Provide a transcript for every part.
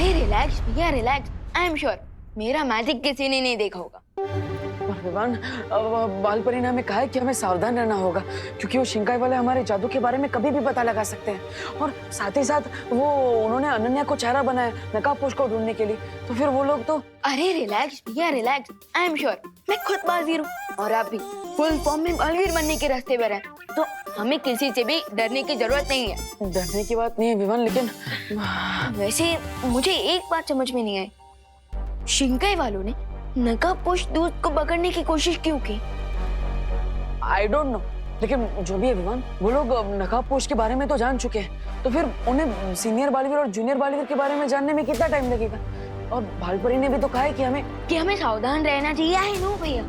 अरे रिलैक्स भैया relax, I am sure मेरा मैजिक किसी ने नहीं देखा होगा। विवान, बालपरी ने हमें कहा है कि हमें सावधान रहना होगा क्योंकि वो शिंकाई वाले हमारे जादू के बारे में कभी भी पता लगा सकते हैं। और साथ ही साथ उन्होंने अनन्या को चेहरा बनाया नकाबपोश को ढूंढने के लिए, तो फिर वो लोग तो। अरे रिलैक्स भैया रिलैक्स, आई एम श्योर मैं खुद बाजीर हूँ और आप भी फुल फॉर्म में बालवीर बनने के रास्ते पर हैं, तो हमें किसी से भी डरने की जरूरत नहीं है। डरने की बात नहीं है विवान, लेकिन वैसे मुझे एक बात समझ में नहीं आई, शिंकाई वालों ने नकाबपोश दूत को पकड़ने की कोशिश क्यों की? आई डोंट नो, लेकिन जो भी है विवान, वो लोग नकाबपोश के बारे में तो जान चुके हैं, तो फिर उन्हें सीनियर बालवीर और जूनियर बालवीर के बारे में जानने में कितना टाइम लगेगा? और बालपरी ने भी तो कहा है कि हमें सावधान रहना चाहिए। आई नो भैया।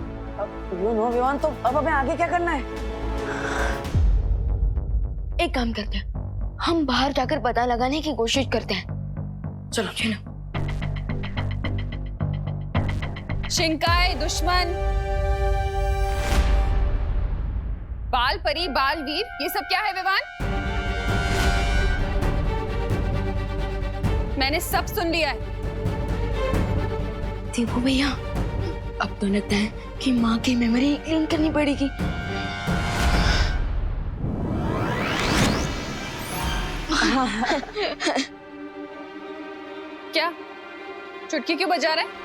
यू नो विवान, तो अब हमें आगे क्या करना है? एक काम करते हैं, हम बाहर जाकर पता लगाने की कोशिश करते हैं। चलो चलो। शिंकाई दुश्मन, बालपरी बालवीर, ये सब क्या है विवान? मैंने सब सुन लिया है। देखो भैया, अब तो लगता है कि माँ की मेमोरी क्लीन करनी पड़ेगी। क्या चुटकी क्यों बजा रहे?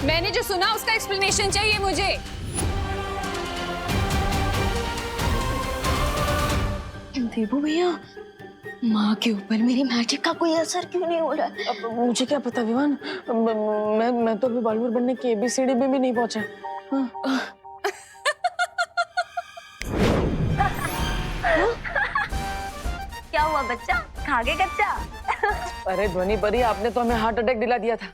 मैंने जो सुना उसका एक्सप्लेनेशन चाहिए मुझे। देवू भैया, माँ के ऊपर मेरी मैजिक का कोई असर क्यों नहीं हो रहा? अब मुझे क्या पता विवान, मैं तो अभी बालवीर बनने की ABCD में भी नहीं पहुंचा। क्या हुआ बच्चा, खा गए कच्चा? अरे ध्वनि परी, आपने तो हमें हार्ट अटैक दिला दिया था।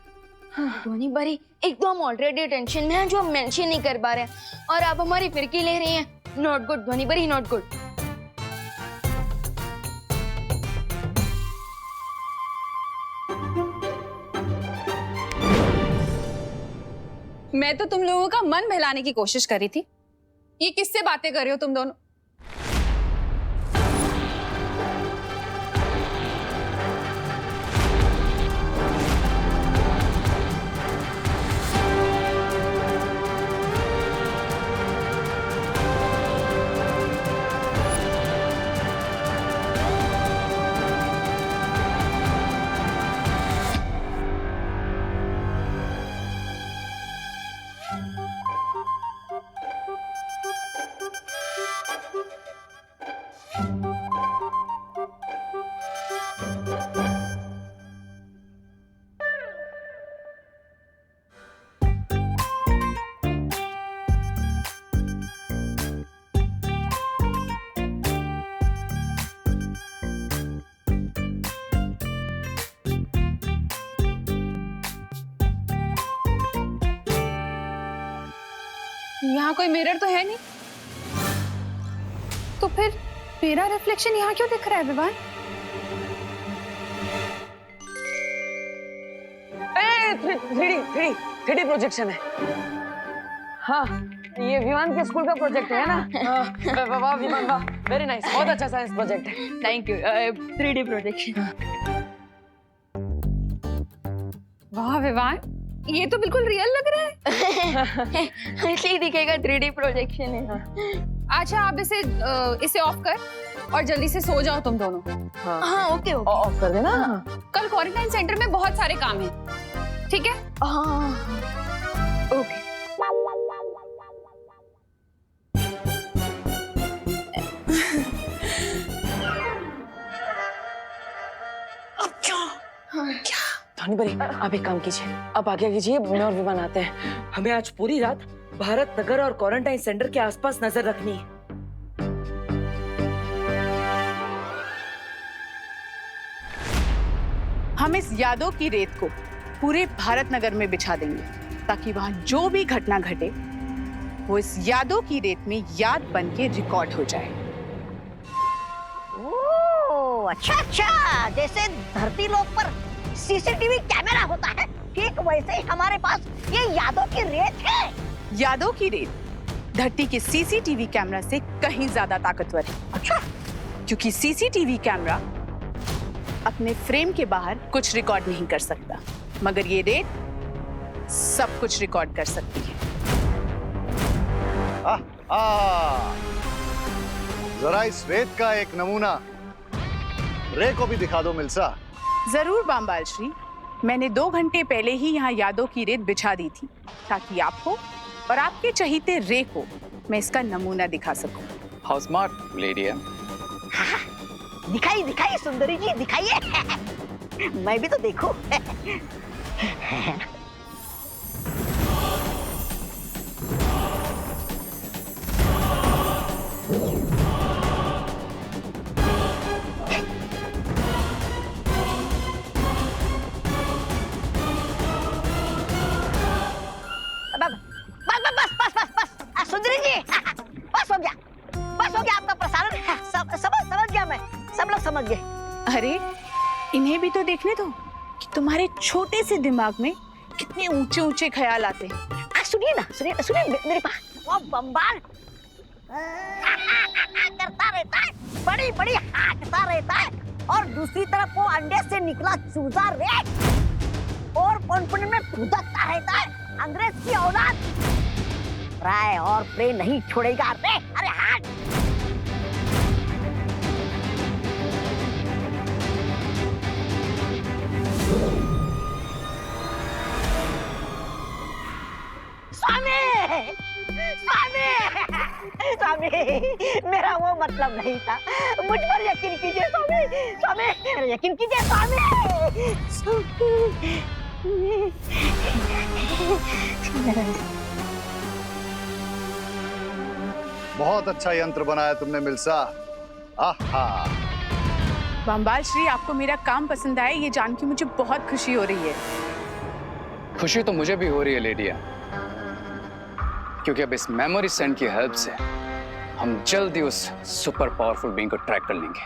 ध्वनि परी, एक तो हम ऑलरेडी टेंशन में हैं जो हम मेंशन नहीं कर पा रहे हैं और आप हमारी फिरकी ले रही हैं। नॉट गुड ध्वनि परी, नॉट गुड। मैं तो तुम लोगों का मन बहलाने की कोशिश करी थी। ये किससे बातें कर रहे हो तुम दोनों? यहाँ कोई मिरर तो है नहीं, तो फिर मेरा रिफ्लेक्शन यहाँ क्यों दिख रहा है विवान? थ्री डी प्रोजेक्शन है। हाँ, ये विमान के स्कूल का प्रोजेक्ट है ना? वाह विमान वाह, वेरी नाइस, बहुत अच्छा साइंस प्रोजेक्ट है। Thank you. 3D projection. वाह विवान, ये तो बिल्कुल रियल लग रहा है। ऐसे ही दिखेगा, 3D प्रोजेक्शन है। अच्छा, आप इसे ऑफ कर और जल्दी से सो जाओ तुम दोनों। हाँ ओके ओके, ऑफ कर देना। कल क्वारंटाइन सेंटर में बहुत सारे काम हैं, ठीक है? हाँ ओके। ध्वनि परी, आप एक काम कीजिए, आप आगे कीजिए, मैं और विमान आते हैं। हमें आज पूरी रात भारत नगर और क्वारंटाइन सेंटर के आसपास नजर रखनी है। हम इस यादों की रेत को पूरे भारत नगर में बिछा देंगे ताकि वहां जो भी घटना घटे वो इस यादों की रेत में याद बन के रिकॉर्ड हो जाए। ओह अच्छा, जैसे धरती लोक पर CCTV कैमरा होता है, ठीक वैसे ही हमारे पास ये यादों की रेत है। यादों की रेत धरती के CCTV कैमरा से कहीं ज्यादा ताकतवर है। अच्छा, क्योंकि सीसीटीवी कैमरा अपने फ्रेम के बाहर कुछ रिकॉर्ड नहीं कर सकता, मगर ये रेत सब कुछ रिकॉर्ड कर सकती है। जरा इस रेत का एक नमूना रे को भी दिखा दो मिल्सा। जरूर बामबाल श्री, मैंने 2 घंटे पहले ही यहाँ यादों की रेत बिछा दी थी ताकि आपको और आपके चहीते रे को मैं इसका नमूना दिखा सकूं। हाउ स्मार्ट लेडी है। दिखाइए दिखाइए सुंदरी जी, दिखाइए। मैं भी तो देखूं। बस सुंदरी जी, बस हो गया आपका प्रसारण। समझ गया मैं, सब लोग समझ गए। अरे इन्हें भी तो देखने दो कि तुम्हारे छोटे से दिमाग में कितने ऊंचे ऊंचे ख्याल आते हैं। सुनिए ना, सुनिए मेरे पास वो बम्बाल करता रहता है, बड़ी बड़ी हाँकता रहता है, और दूसरी तरफ वो अंडे से निकला चूजा रे और पनपने में फुदकता रहता है। अंग्रेज की औलाद राय और प्रे नहीं छोड़ेगा रे। अरे हट। स्वामी, मेरा वो मतलब नहीं था, मुझ पर यकीन कीजिए स्वामी, मेरा यकीन कीजिए बहुत अच्छा यंत्र बनाया तुमने मिल्सा। आहा। बम्बाल श्री, आपको मेरा काम पसंद आया ये जान के मुझे बहुत खुशी हो रही है। खुशी तो मुझे भी हो रही है लेडिया, क्योंकि अब इस मेमोरी सेंड की हेल्प से हम जल्दी उस सुपर पावरफुल बीइंग को ट्रैक कर लेंगे।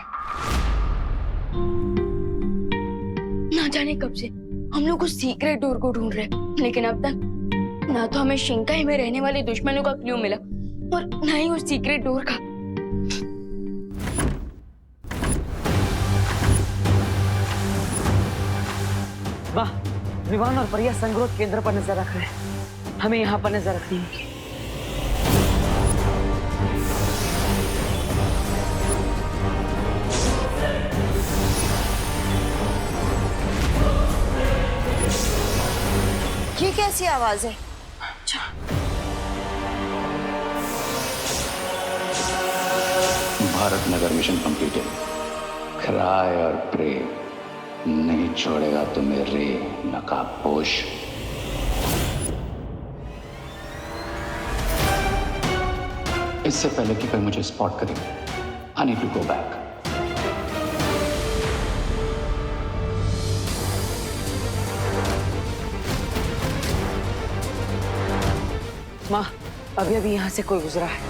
ना जाने कब से हम लोग उस सीक्रेट डोर को ढूंढ रहे हैं, लेकिन अब तक ना तो हमें शिंकाई में रहने वाले दुश्मनों का क्लू मिला और ना ही उस सीक्रेट डोर का। वाह, विवान और परिया संग्रोध केंद्र पर नजर रख रहे हैं। हमें यहाँ पर नजर रखनी होगी। ये कैसी आवाज है? Bharat Nagar mission completed. Cry और प्रे नहीं छोड़ेगा तुम्हें रे नकाबपोश। इससे पहले कि कोई मुझे स्पॉट करे, I need to go back. माँ, अभी अभी यहाँ से कोई गुजरा है।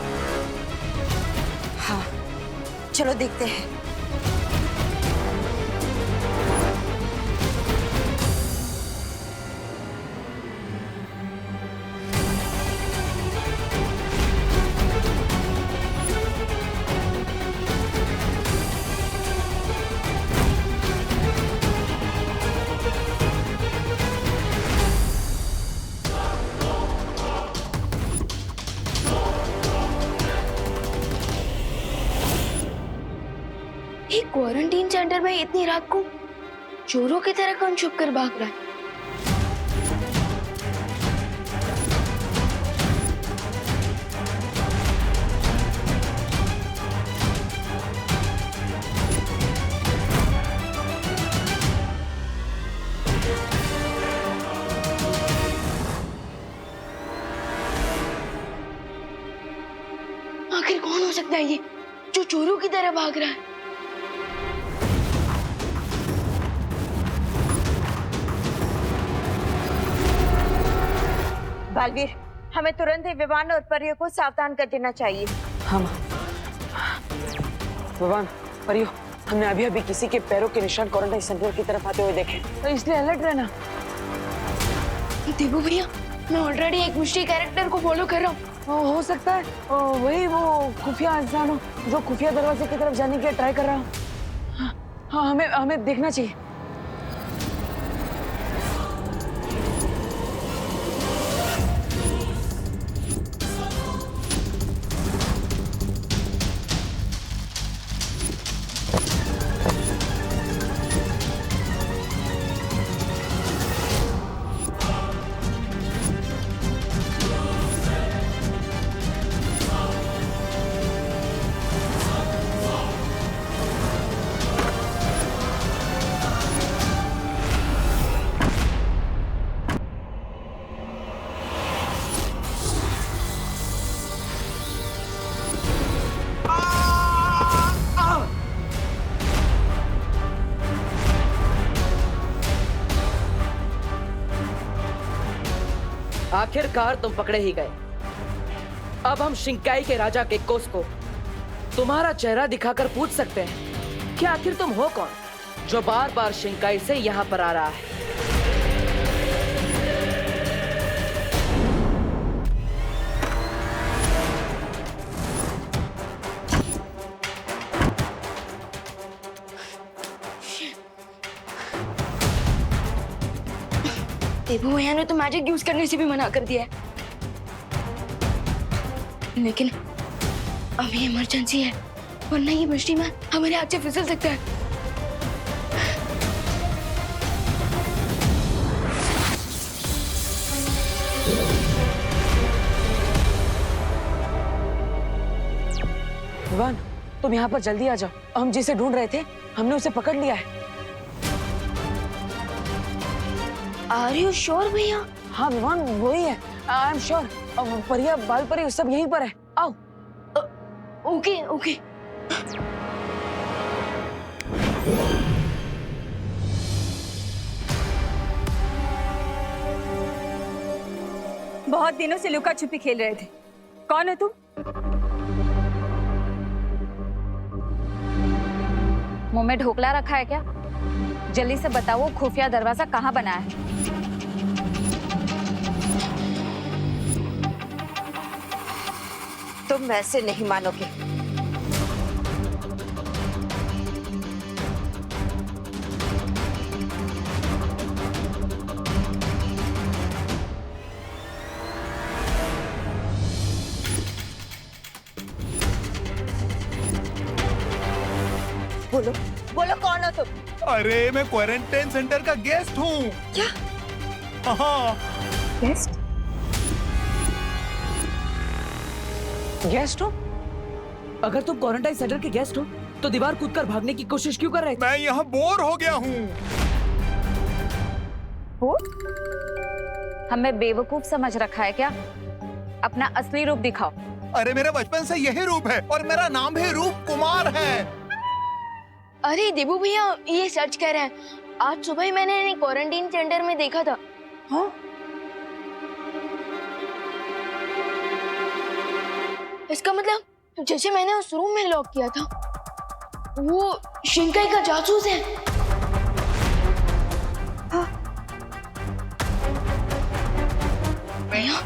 हाँ, चलो देखते हैं। एक क्वारंटीन सेंटर में इतनी रात को चोरों की तरह कौन छुप कर भाग रहा है? आखिर कौन हो सकता है ये जो चोरों की तरह भाग रहा है? बालवीर, हमें तुरंत ही विवान और परियों को सावधान कर देना चाहिए। हाँ माँ। विवान, परियो, हमने अभी अभी किसी के पैरों के निशान क्वारंटाइन सेंटर की तरफ आते हुए देखे, तो इसलिए अलर्ट रहना। देवू भैया, मैं ऑलरेडी एक मिस्ट्री कैरेक्टर को फॉलो कर रहा हूँ। हो सकता है वही वो खुफिया इंसान हो जो खुफिया दरवाजे की तरफ जाने के लिए ट्राई कर रहा हो। हाँ, हमें देखना चाहिए। आखिरकार तुम पकड़े ही गए। अब हम शिंकाई के राजा गेक्कोस को तुम्हारा चेहरा दिखाकर पूछ सकते हैं कि आखिर तुम हो कौन जो बार बार शिंकाई से यहाँ पर आ रहा है। देबू भैया ने तो मैजिक यूज करने से भी मना कर दिया है, लेकिन अभी इमरजेंसी है, वरना ये मिस्ट्री मैन हमारे हाथ से फिसल सकता है। विवान, तुम यहाँ पर जल्दी आ जाओ। हम जिसे ढूंढ रहे थे हमने उसे पकड़ लिया है। आर यू श्योर भैया? हाँ विवान, वही है। I am sure. परिया, बाल परी सब यहीं पर है। आओ। Okay okay. बहुत दिनों से लुका छुपी खेल रहे थे। कौन हो तुम? मुंह में ढोकला रखा है क्या? जल्दी से बताओ, खुफिया दरवाजा कहाँ बना है? तुम वैसे नहीं मानोगे। बोलो बोलो, कौन हो तुम? अरे मैं क्वारंटाइन सेंटर का गेस्ट हूँ। क्या? हाँ। गेस्ट? गेस्ट हो? अगर तुम क्वारंटाइन सेंटर के गेस्ट हो तो दीवार कूदकर भागने की कोशिश क्यों कर रहे थे? मैं यहाँ बोर हो गया हूँ। हो? हमें बेवकूफ समझ रखा है क्या? अपना असली रूप दिखाओ। अरे मेरा बचपन से यही रूप है और मेरा नाम भी रूप कुमार है। अरे देबू भैया, ये सच कह रहे हैं। आज सुबह ही मैंने इन्हें क्वारंटाइन सेंटर में देखा था। हाँ? इसका मतलब जैसे मैंने उस रूम में लॉक किया था, वो शिंकाई का जासूस है। हाँ। भैया,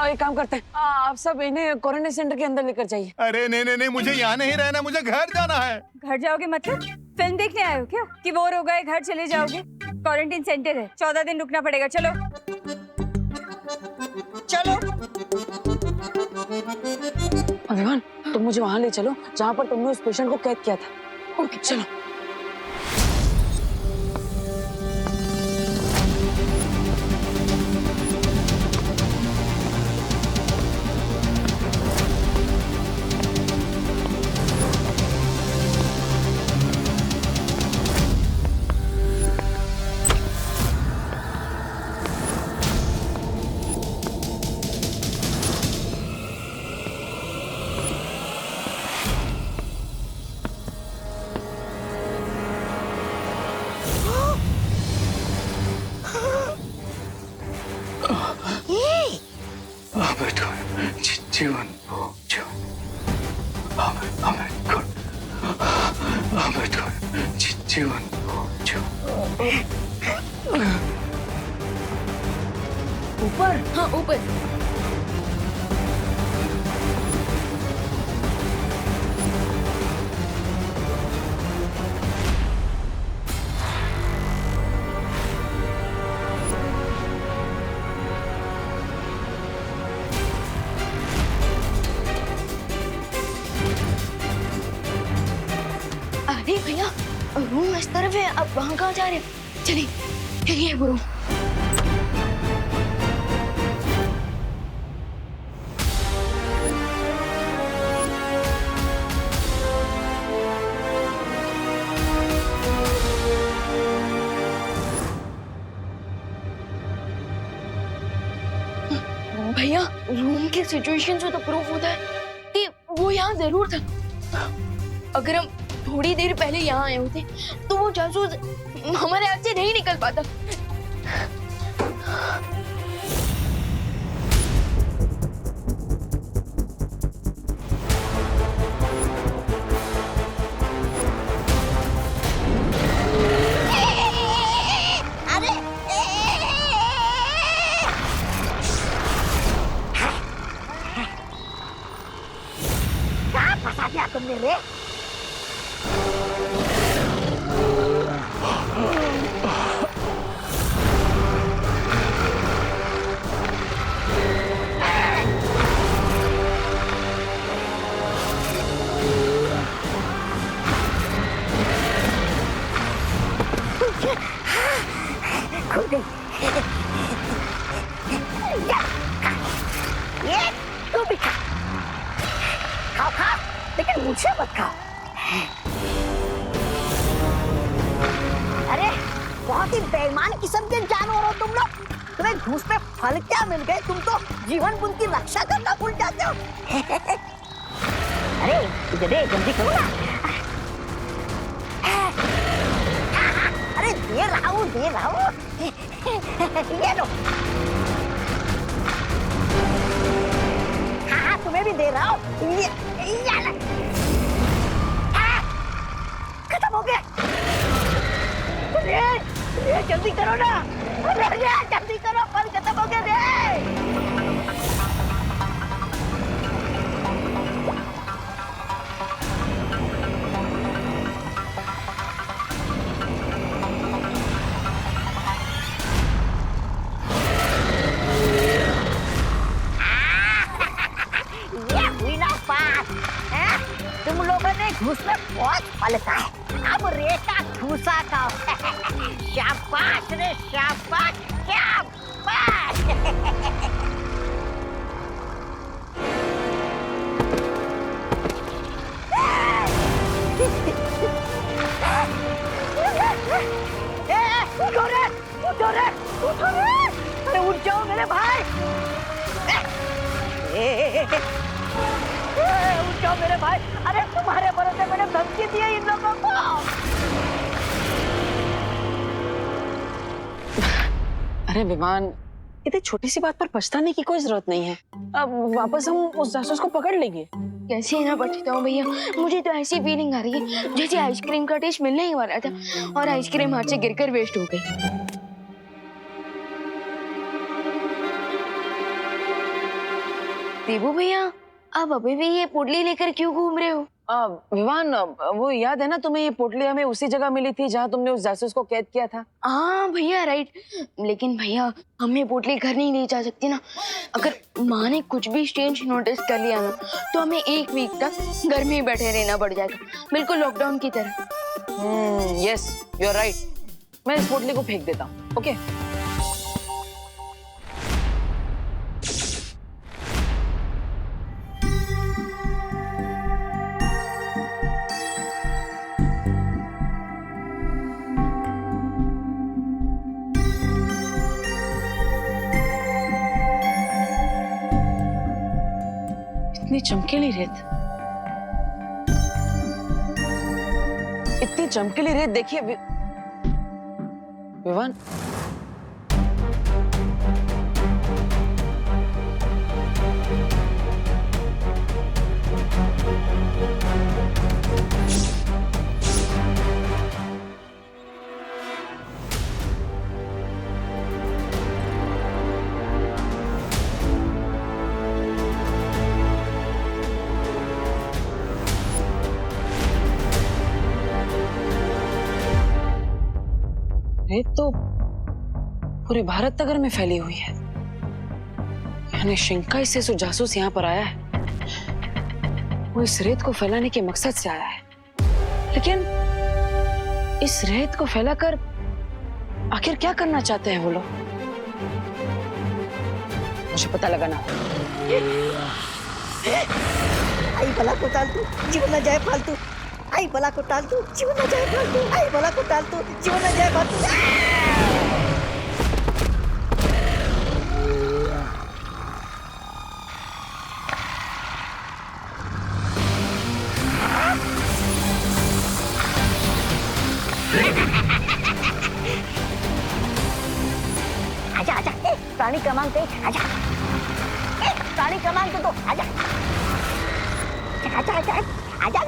एक काम करते हैं, आप सब इन्हें क्वारंटाइन सेंटर के अंदर लेकर जाइए। अरे नहीं नहीं नहीं, मुझे यहाँ नहीं रहना, मुझे घर जाना है। घर जाओगे मतलब फिल्म देखने आए हो क्या कि बोर हो गए घर चले जाओगे? क्वारंटाइन सेंटर है, 14 दिन रुकना पड़ेगा। चलो चलो। अभिमान, तुम मुझे वहां ले चलो जहाँ पर तुमने उस पेशेंट को कैद किया था। ओके चलो। जीवन जो जीवन जो ऊपर? हाँ ऊपर। अरे भैया रूम इस तरफ है, अब वहाँ कहाँ जा रहे हैं? चलिए चलिए वो रूम। भैया रूम के सिचुएशन से तो प्रूफ होता है कि वो यहाँ जरूर था। अगर हम थोड़ी देर पहले यहाँ आए होते तो वो जासूस हमारे हाथ से नहीं निकल पाता। अरे कहाँ फंसा दिया तुमने रे? खुल गई। ये तू भी खा, खाओ खा, लेकिन मुझे मत खाओ। अरे बहुत ही बेईमान किस्म के जानवर हो तुम लोग। तुम्हें घूस पे फल क्या मिल गए, तुम तो जीवन बुन की रक्षा करना भूल जाते हो। अरे दे जल्दी करो ना। अरे दे रहा हूँ ये लो। हाँ तुम्हें भी दे रहा हूँ, ये लो। खत्म हो गया। ये जल्दी करो ना, जल्दी करो, फल खत्म हो गया रे। तुम लोगों ने घूस में बहुत फल खाए, अब रेशा घूसा खाओ। शाबाश रे शाबाश, शाबाश। उठो रे, अरे उठ जाओ मेरे भाई। उठ जाओ मेरे भाई। अरे तुम्हारे भरोसे मैंने धमकी दी है इन लोगों को। अरे विमान, इतनी छोटी सी बात पर पछताने की कोई जरूरत नहीं है। अब वापस हम उस जासूस को पकड़ लेंगे। कैसे ना पछता हूँ भैया, मुझे तो ऐसी फीलिंग आ रही है जैसे आइसक्रीम का टेस्ट मिलने ही वाला था और आइसक्रीम हाथ से गिरकर वेस्ट हो गई। देवू भैया, आप अभी भी ये पोटली लेकर क्यों घूम रहे हो? विवान, वो याद है ना तुम्हें, ये पोटली हमें उसी जगह मिली थी जहाँ तुमने उस जासूस को कैद किया था। हाँ भैया, राइट। लेकिन भैया, हम ये पोटली घर नहीं ले जा सकती ना। अगर माँ ने कुछ भी स्ट्रेंज नोटिस कर लिया ना, तो हमें 1 वीक तक घर में ही बैठे रहना पड़ जाएगा, बिल्कुल लॉकडाउन की तरह। Yes, you are right. मैं इस पोटली को फेंक देता हूँ। ओके। इतनी चमकीली रेत, इतनी चमकीली रेत देखिए विवान। रेत तो पूरे भारत नगर में फैली हुई है, यानी शिंकाई से जो जासूस यहाँ पर आया है वो इस रेत को फैलाने के मकसद से आया है। लेकिन इस रेत को फैलाकर आखिर क्या करना चाहते हैं वो लोग, मुझे पता लगाना। आई भला को टाल तू, जीवन न जाए फालतू। आई भला को टाल तू, जीवन न जाए फालतू। आई भला को टाल तू, जीवन न जाए फालतू। आजा आजा, प्राणी क्रमांक 1, आजा। प्राणी क्रमांक 2, आजा आजा आजा आजा।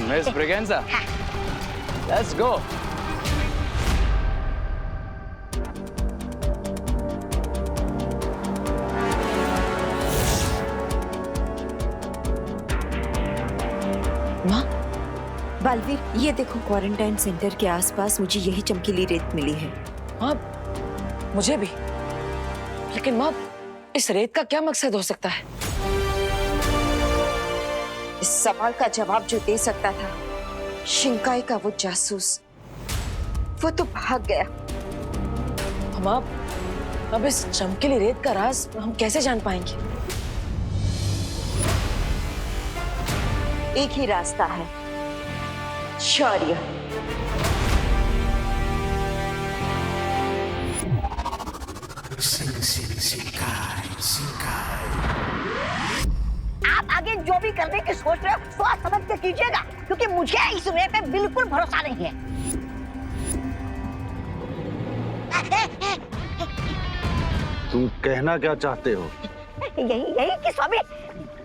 Miss Braganza, let's go. Baalveer, ये देखो, क्वारंटाइन सेंटर के आसपास मुझे यही चमकीली रेत मिली है। हाँ, मुझे भी। लेकिन माँ, इस रेत का क्या मकसद हो सकता है? इस सवाल का जवाब जो दे सकता था शिंकाई का वो जासूस, वो तो भाग गया। हम अब इस चमकीली रेत का राज हम कैसे जान पाएंगे? एक ही रास्ता है, शौर्य। आप आगे जो भी करने की सोच रहे हो सोच समझ के कीजिएगा, क्योंकि मुझे इस रे पे बिल्कुल भरोसा नहीं है। तुम कहना क्या चाहते हो? यही कि स्वामी,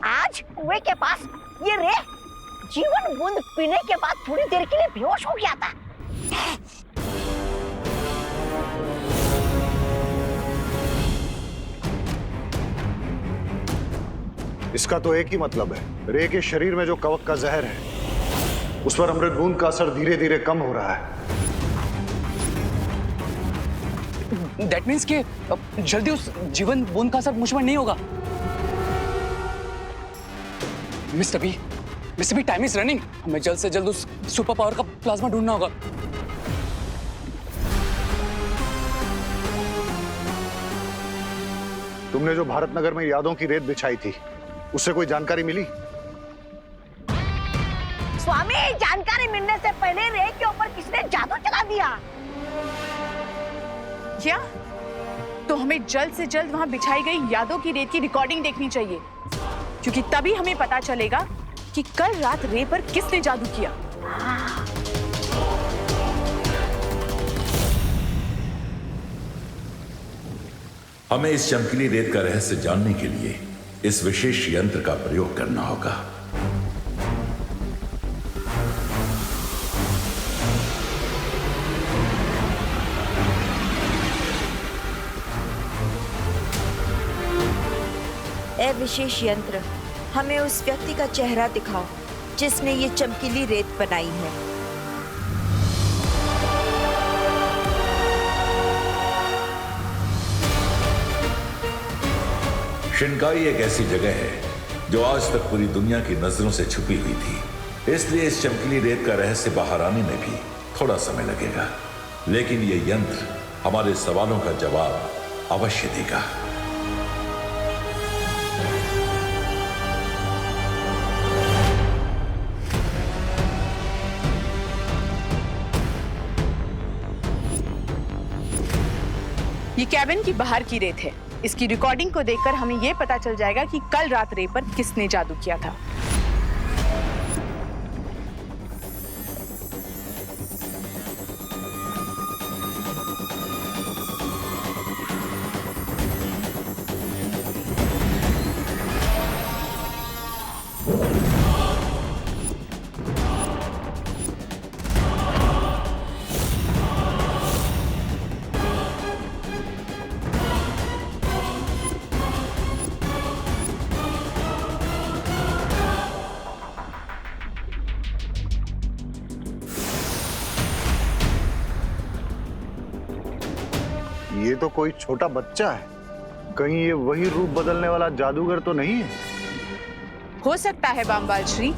आज कुएं के पास ये रे जीवन बूंद पीने के बाद थोड़ी देर के लिए बेहोश हो गया था। इसका तो एक ही मतलब है, रे के शरीर में जो कवक का जहर है उस पर अमृत बूंद का असर धीरे धीरे कम हो रहा है। दैट मीन्स कि जल्दी उस जीवन बूंद का असर मुझ पर नहीं होगा। Mister B, time is running. हमें जल्द से जल्द उस सुपर पावर का प्लाज्मा ढूंढना होगा। तुमने जो भारत नगर में यादों की रेत बिछाई थी, उससे कोई जानकारी मिली? स्वामी, जानकारी मिलने से पहले रे के ऊपर किसने जादू चला दिया? क्या? तो हमें जल्द से जल्द वहां बिछाई गई यादों की रेत की रिकॉर्डिंग देखनी चाहिए, क्योंकि तभी हमें पता चलेगा कि कल रात रे पर किसने जादू किया। हमें इस चमकीली रेत का रहस्य जानने के लिए इस विशेष यंत्र का प्रयोग करना होगा। ए विशेष यंत्र, हमें उस व्यक्ति का चेहरा दिखाओ जिसने ये चमकीली रेत बनाई है। शिनकाई एक ऐसी जगह है जो आज तक पूरी दुनिया की नजरों से छुपी हुई थी, इसलिए इस चमकीली रेत का रहस्य बाहर आने में भी थोड़ा समय लगेगा, लेकिन ये यंत्र हमारे सवालों का जवाब अवश्य देगा। ये कैबिन की बाहर की रेत है। इसकी रिकॉर्डिंग को देखकर हमें यह पता चल जाएगा कि कल रात रे पर किसने जादू किया था। ये तो कोई छोटा बच्चा है, कहीं ये वही रूप बदलने वाला जादूगर तो नहीं है? हो सकता है बामबाल श्री,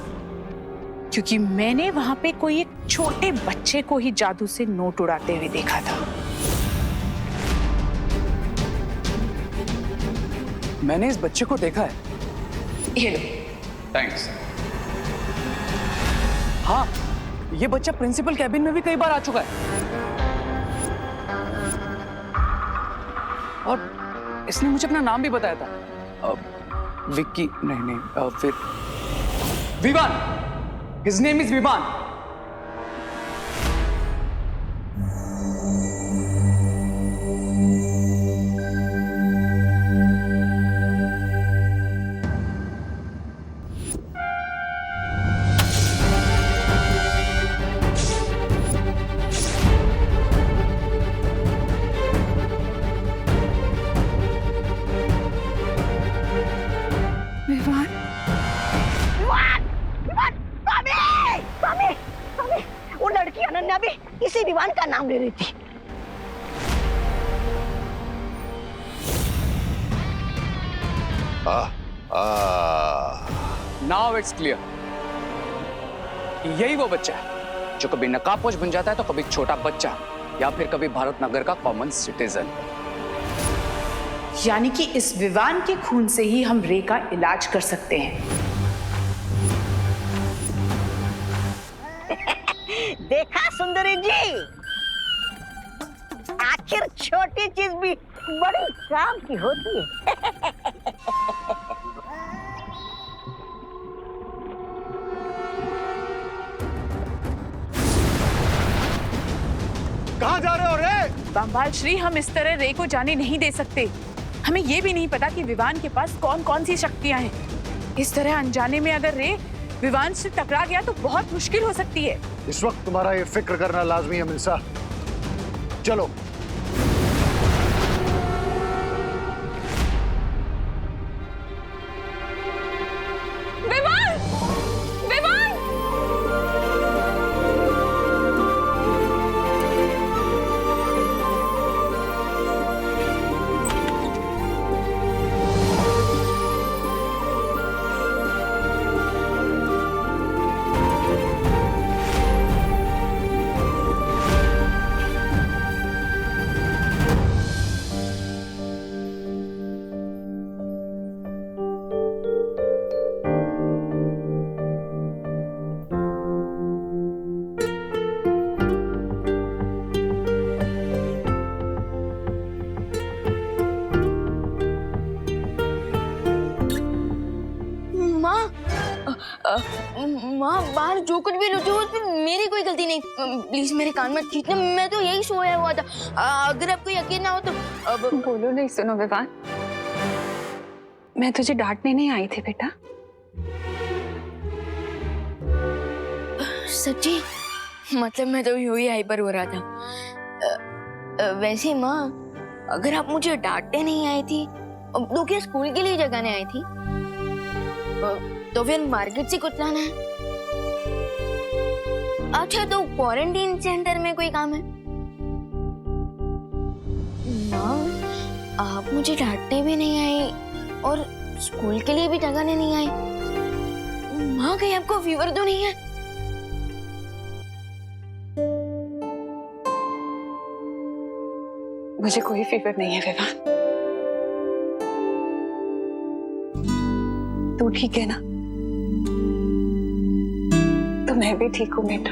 क्योंकि मैंने वहां पे कोई एक छोटे बच्चे को ही जादू से नोट उड़ाते हुए देखा था। मैंने इस बच्चे को देखा है। ये लो। थैंक्स। हाँ, ये बच्चा प्रिंसिपल कैबिन में भी कई बार आ चुका है और इसने मुझे अपना नाम भी बताया था। विक्की नहीं, फिर Vivaan. His name is Vivaan. वो लड़की अनन्या भी इसी विवान का नाम ले रही थी। Now it's clear. यही वो बच्चा है जो कभी नकाबपोश बन जाता है तो कभी छोटा बच्चा या फिर कभी भारत नगर का कॉमन सिटीजन। यानी कि इस विवान के खून से ही हम रे का इलाज कर सकते हैं। देखा सुंदरी जी, आखिर छोटी चीज भी बड़ी काम की होती है। कहाँ जा रहे हो रे? बामबाल श्री, हम इस तरह रे को जाने नहीं दे सकते। हमें यह भी नहीं पता कि विवान के पास कौन कौन सी शक्तियां हैं। इस तरह अनजाने में अगर रे विवान से टकरा गया तो बहुत मुश्किल हो सकती है। इस वक्त तुम्हारा ये फिक्र करना लाजमी है मिल्सा। चलो। विवान! विवान! माँ, बाहर जो कुछ भी लुटे उसमें मेरी कोई गलती नहीं। प्लीज मेरे कान मत खींचना, मैं तो यही सोया हुआ था। अगर आपको यकीन ना हो तो अब बोलो नहीं, सुनो विवान, मैं तुझे डांटने नहीं आई थी बेटा। सच्ची? मतलब मैं तो यूं ही हाइपर हो रहा था। वैसे माँ, अगर आप मुझे डांटने नहीं आई थी तो क्या स्कूल के लिए जगाने आई थी? तो फिर मार्केट से कुछ लाना है? अच्छा, तो क्वारंटीन सेंटर में कोई काम है? माँ, आप मुझे डांटने भी नहीं आई और स्कूल के लिए भी जगाने नहीं आई। माँ, कहीं आपको फीवर तो नहीं है? मुझे कोई फीवर नहीं है विवान। तू ठीक है ना? तो मैं भी ठीक हूँ बेटा।